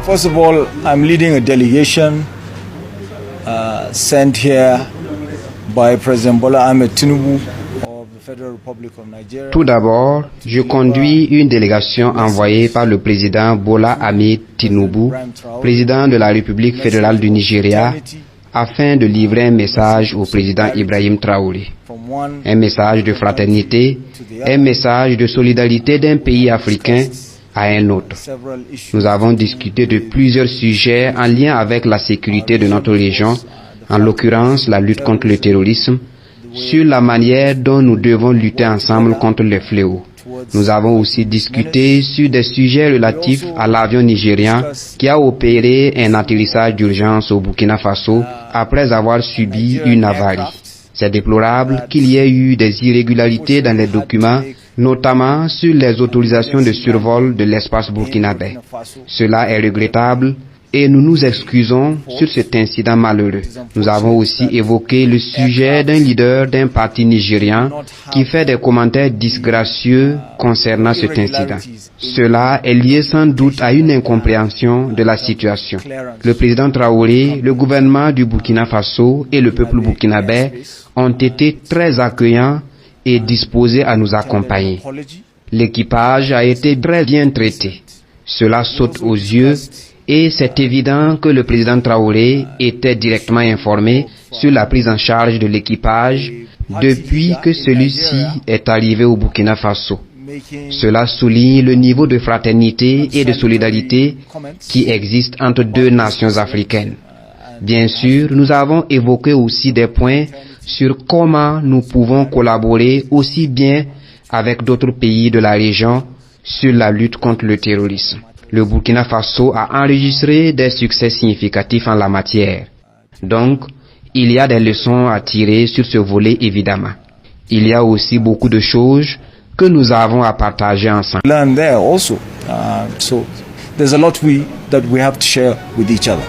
First of all, I'm leading a delegation sent here by President Bola Ahmed Tinubu of the Federal Republic of Nigeria. Tout d'abord, je conduis une délégation envoyée par le président Bola Ahmed Tinubu, président de la République fédérale du Nigeria, afin de livrer un message au président Ibrahim Traoré. Un message de fraternité, un message de solidarité d'un pays africain à un autre. Nous avons discuté de plusieurs sujets en lien avec la sécurité de notre région, en l'occurrence la lutte contre le terrorisme, sur la manière dont nous devons lutter ensemble contre les fléaux. Nous avons aussi discuté sur des sujets relatifs à l'avion nigérien qui a opéré un atterrissage d'urgence au Burkina Faso après avoir subi une avarie. C'est déplorable qu'il y ait eu des irrégularités dans les documents, notamment sur les autorisations de survol de l'espace burkinabé. Cela est regrettable et nous nous excusons sur cet incident malheureux. Nous avons aussi évoqué le sujet d'un leader d'un parti nigérien qui fait des commentaires disgracieux concernant cet incident. Cela est lié sans doute à une incompréhension de la situation. Le président Traoré, le gouvernement du Burkina Faso et le peuple burkinabé ont été très accueillants et disposés à nous accompagner. L'équipage a été très bien traité. Cela saute aux yeux et c'est évident que le président Traoré était directement informé sur la prise en charge de l'équipage depuis que celui-ci est arrivé au Burkina Faso. Cela souligne le niveau de fraternité et de solidarité qui existe entre deux nations africaines. Bien sûr, nous avons évoqué aussi des points sur comment nous pouvons collaborer aussi bien avec d'autres pays de la région sur la lutte contre le terrorisme. Le Burkina Faso a enregistré des succès significatifs en la matière. Donc, il y a des leçons à tirer sur ce volet évidemment. Il y a aussi beaucoup de choses que nous avons à partager ensemble. Learn there also. So there's a lot that we have to share with each other.